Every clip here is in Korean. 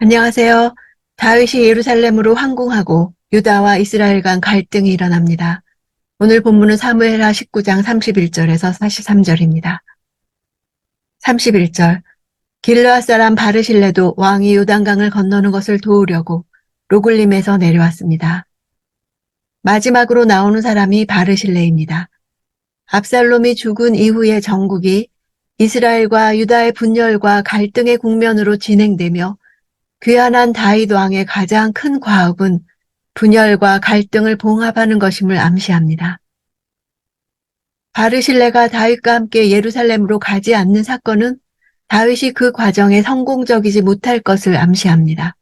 안녕하세요. 다윗이 예루살렘으로 항공하고 유다와 이스라엘 간 갈등이 일어납니다. 오늘 본문은 사무엘하 19장 31절에서 43절입니다. 31절 길르앗 사람 바르실레도 왕이 요단강을 건너는 것을 도우려고 로글림에서 내려왔습니다. 마지막으로 나오는 사람이 바르실레입니다. 압살롬이 죽은 이후의 정국이 이스라엘과 유다의 분열과 갈등의 국면으로 진행되며 귀환한 다윗 왕의 가장 큰 과업은 분열과 갈등을 봉합하는 것임을 암시합니다. 바르실레가 다윗과 함께 예루살렘으로 가지 않는 사건은 다윗이 그 과정에 성공적이지 못할 것을 암시합니다.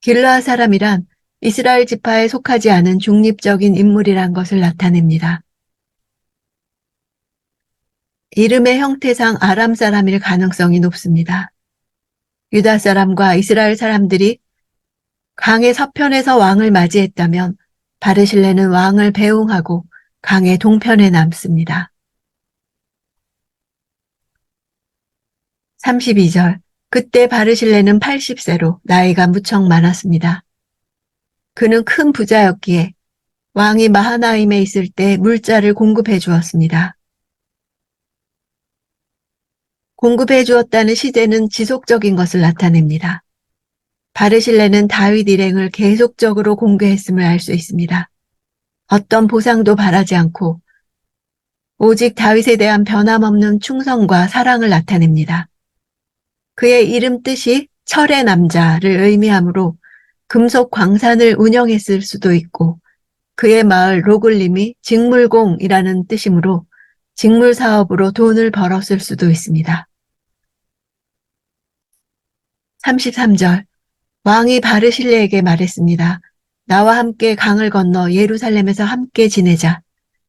길르앗 사람이란 이스라엘 지파에 속하지 않은 중립적인 인물이란 것을 나타냅니다. 이름의 형태상 아람 사람일 가능성이 높습니다. 유다 사람과 이스라엘 사람들이 강의 서편에서 왕을 맞이했다면 바르실레는 왕을 배웅하고 강의 동편에 남습니다. 32절 그때 바르실레는 80세로 나이가 무척 많았습니다. 그는 큰 부자였기에 왕이 마하나임에 있을 때 물자를 공급해 주었습니다. 공급해 주었다는 시제는 지속적인 것을 나타냅니다. 바르실레는 다윗 일행을 계속적으로 공개했음을 알 수 있습니다. 어떤 보상도 바라지 않고 오직 다윗에 대한 변함없는 충성과 사랑을 나타냅니다. 그의 이름 뜻이 철의 남자를 의미하므로 금속 광산을 운영했을 수도 있고 그의 마을 로글림이 직물공이라는 뜻이므로 직물 사업으로 돈을 벌었을 수도 있습니다. 33절 왕이 바르실레에게 말했습니다. 나와 함께 강을 건너 예루살렘에서 함께 지내자.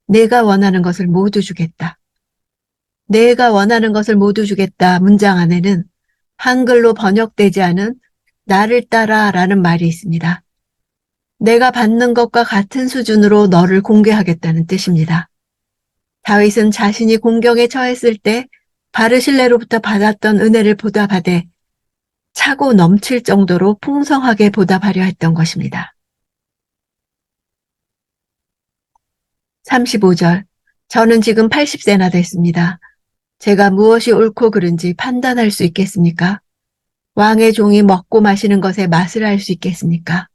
내가 원하는 것을 모두 주겠다. 내가 원하는 것을 모두 주겠다 문장 안에는 한글로 번역되지 않은 나를 따라 라는 말이 있습니다. 내가 받는 것과 같은 수준으로 너를 공개하겠다는 뜻입니다. 다윗은 자신이 공경에 처했을 때 바르실레로부터 받았던 은혜를 보답하되 차고 넘칠 정도로 풍성하게 보답하려 했던 것입니다. 35절 저는 지금 80세나 됐습니다. 제가 무엇이 옳고 그른지 판단할 수 있겠습니까? 왕의 종이 먹고 마시는 것에 맛을 알 수 있겠습니까?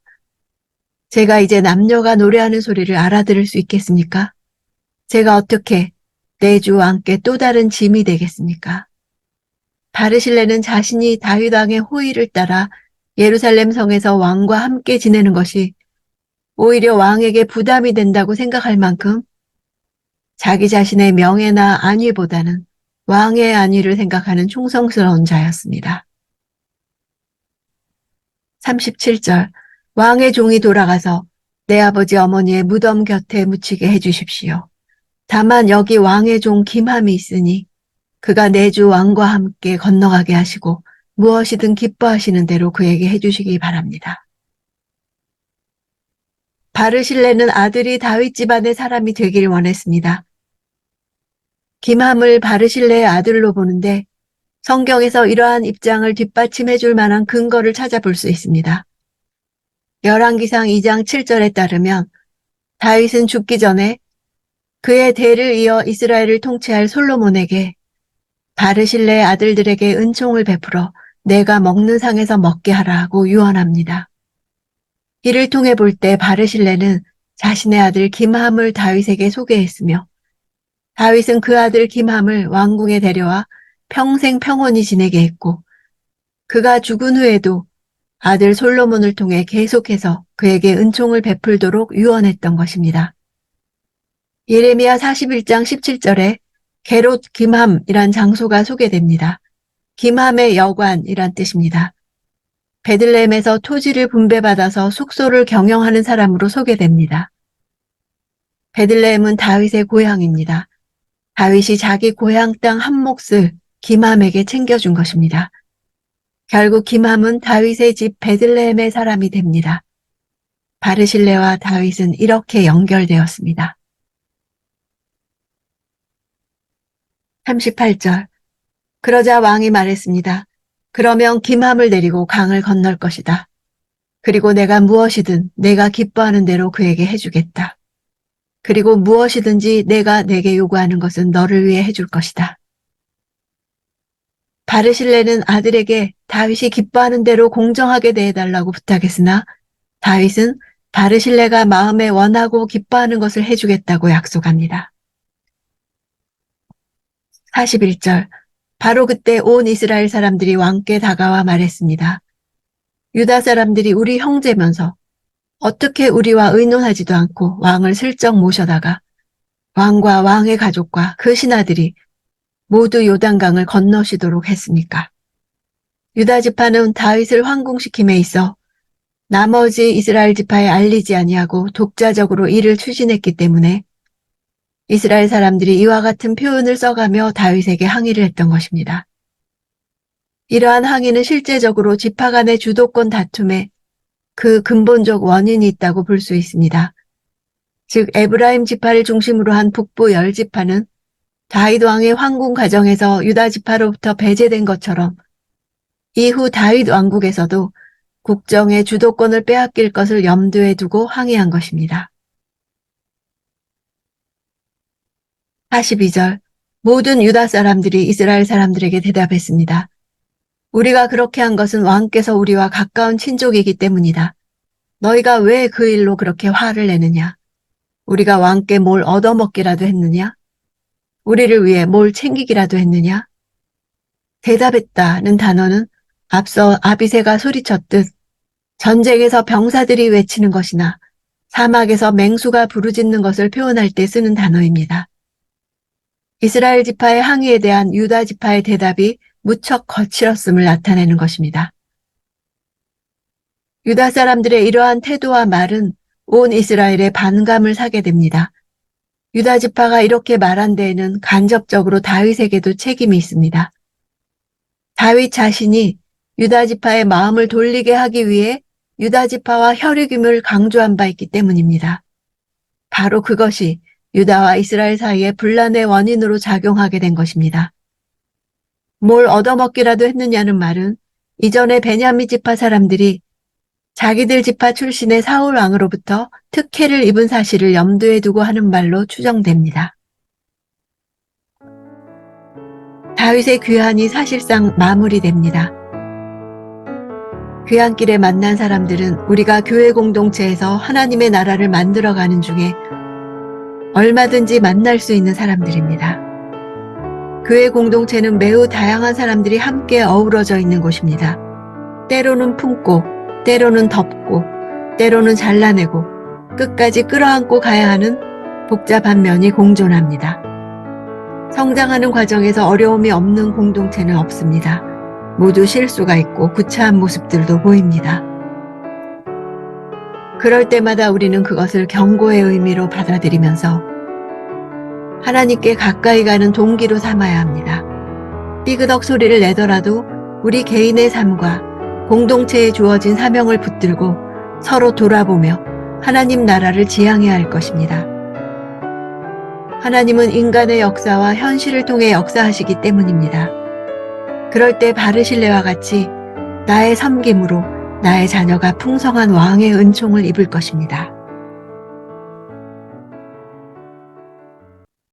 제가 이제 남녀가 노래하는 소리를 알아들을 수 있겠습니까? 제가 어떻게 내 주 왕께 또 다른 짐이 되겠습니까? 바르실레는 자신이 다윗 왕의 호의를 따라 예루살렘 성에서 왕과 함께 지내는 것이 오히려 왕에게 부담이 된다고 생각할 만큼 자기 자신의 명예나 안위보다는 왕의 안위를 생각하는 충성스러운 자였습니다. 37절 왕의 종이 돌아가서 내 아버지 어머니의 무덤 곁에 묻히게 해주십시오. 다만 여기 왕의 종 김함이 있으니 그가 내 주 왕과 함께 건너가게 하시고 무엇이든 기뻐하시는 대로 그에게 해주시기 바랍니다. 바르실레는 아들이 다윗 집안의 사람이 되길 원했습니다. 김함을 바르실레의 아들로 보는데 성경에서 이러한 입장을 뒷받침해 줄 만한 근거를 찾아볼 수 있습니다. 열왕기상 2장 7절에 따르면 다윗은 죽기 전에 그의 대를 이어 이스라엘을 통치할 솔로몬에게 바르실레의 아들들에게 은총을 베풀어 내가 먹는 상에서 먹게 하라고 유언합니다. 이를 통해 볼 때 바르실레는 자신의 아들 김함을 다윗에게 소개했으며 다윗은 그 아들 김함을 왕궁에 데려와 평생 평온히 지내게 했고 그가 죽은 후에도 아들 솔로몬을 통해 계속해서 그에게 은총을 베풀도록 유언했던 것입니다. 예레미야 41장 17절에 게롯 김함이란 장소가 소개됩니다. 김함의 여관이란 뜻입니다. 베들레헴에서 토지를 분배받아서 숙소를 경영하는 사람으로 소개됩니다. 베들레헴은 다윗의 고향입니다. 다윗이 자기 고향 땅 한 몫을 김함에게 챙겨준 것입니다. 결국 김함은 다윗의 집 베들레헴의 사람이 됩니다. 바르실레와 다윗은 이렇게 연결되었습니다. 38절 그러자 왕이 말했습니다. 그러면 기맘을 내리고 강을 건널 것이다. 그리고 내가 무엇이든 내가 기뻐하는 대로 그에게 해주겠다. 그리고 무엇이든지 내가 내게 요구하는 것은 너를 위해 해줄 것이다. 바르실레는 아들에게 다윗이 기뻐하는 대로 공정하게 대해달라고 부탁했으나 다윗은 바르실레가 마음에 원하고 기뻐하는 것을 해주겠다고 약속합니다. 41절. 바로 그때 온 이스라엘 사람들이 왕께 다가와 말했습니다. 유다 사람들이 우리 형제면서 어떻게 우리와 의논하지도 않고 왕을 슬쩍 모셔다가 왕과 왕의 가족과 그 신하들이 모두 요단강을 건너시도록 했습니까? 유다 지파는 다윗을 황궁시킴에 있어 나머지 이스라엘 지파에 알리지 아니하고 독자적으로 이를 추진했기 때문에 이스라엘 사람들이 이와 같은 표현을 써가며 다윗에게 항의를 했던 것입니다. 이러한 항의는 실제적으로 지파 간의 주도권 다툼에 그 근본적 원인이 있다고 볼 수 있습니다. 즉 에브라임 지파를 중심으로 한 북부 10지파는 다윗 왕의 황궁 과정에서 유다 지파로부터 배제된 것처럼 이후 다윗 왕국에서도 국정의 주도권을 빼앗길 것을 염두에 두고 항의한 것입니다. 42절. 모든 유다 사람들이 이스라엘 사람들에게 대답했습니다. 우리가 그렇게 한 것은 왕께서 우리와 가까운 친족이기 때문이다. 너희가 왜 그 일로 그렇게 화를 내느냐? 우리가 왕께 뭘 얻어먹기라도 했느냐? 우리를 위해 뭘 챙기기라도 했느냐? 대답했다는 단어는 앞서 아비새가 소리쳤듯 전쟁에서 병사들이 외치는 것이나 사막에서 맹수가 부르짖는 것을 표현할 때 쓰는 단어입니다. 이스라엘 지파의 항의에 대한 유다 지파의 대답이 무척 거칠었음을 나타내는 것입니다. 유다 사람들의 이러한 태도와 말은 온 이스라엘의 반감을 사게 됩니다. 유다 지파가 이렇게 말한 데에는 간접적으로 다윗에게도 책임이 있습니다. 다윗 자신이 유다 지파의 마음을 돌리게 하기 위해 유다 지파와 혈육임을 강조한 바 있기 때문입니다. 바로 그것이 유다와 이스라엘 사이의 분란의 원인으로 작용하게 된 것입니다. 뭘 얻어먹기라도 했느냐는 말은 이전에 베냐민 지파 사람들이 자기들 지파 출신의 사울 왕으로부터 특혜를 입은 사실을 염두에 두고 하는 말로 추정됩니다. 다윗의 귀환이 사실상 마무리됩니다. 귀환길에 만난 사람들은 우리가 교회 공동체에서 하나님의 나라를 만들어가는 중에 얼마든지 만날 수 있는 사람들입니다. 교회 공동체는 매우 다양한 사람들이 함께 어우러져 있는 곳입니다. 때로는 품고, 때로는 덮고, 때로는 잘라내고, 끝까지 끌어안고 가야 하는 복잡한 면이 공존합니다. 성장하는 과정에서 어려움이 없는 공동체는 없습니다. 모두 실수가 있고 구차한 모습들도 보입니다. 그럴 때마다 우리는 그것을 경고의 의미로 받아들이면서 하나님께 가까이 가는 동기로 삼아야 합니다. 삐그덕 소리를 내더라도 우리 개인의 삶과 공동체에 주어진 사명을 붙들고 서로 돌아보며 하나님 나라를 지향해야 할 것입니다. 하나님은 인간의 역사와 현실을 통해 역사하시기 때문입니다. 그럴 때 바르실레와 같이 나의 섬김으로 나의 자녀가 풍성한 왕의 은총을 입을 것입니다.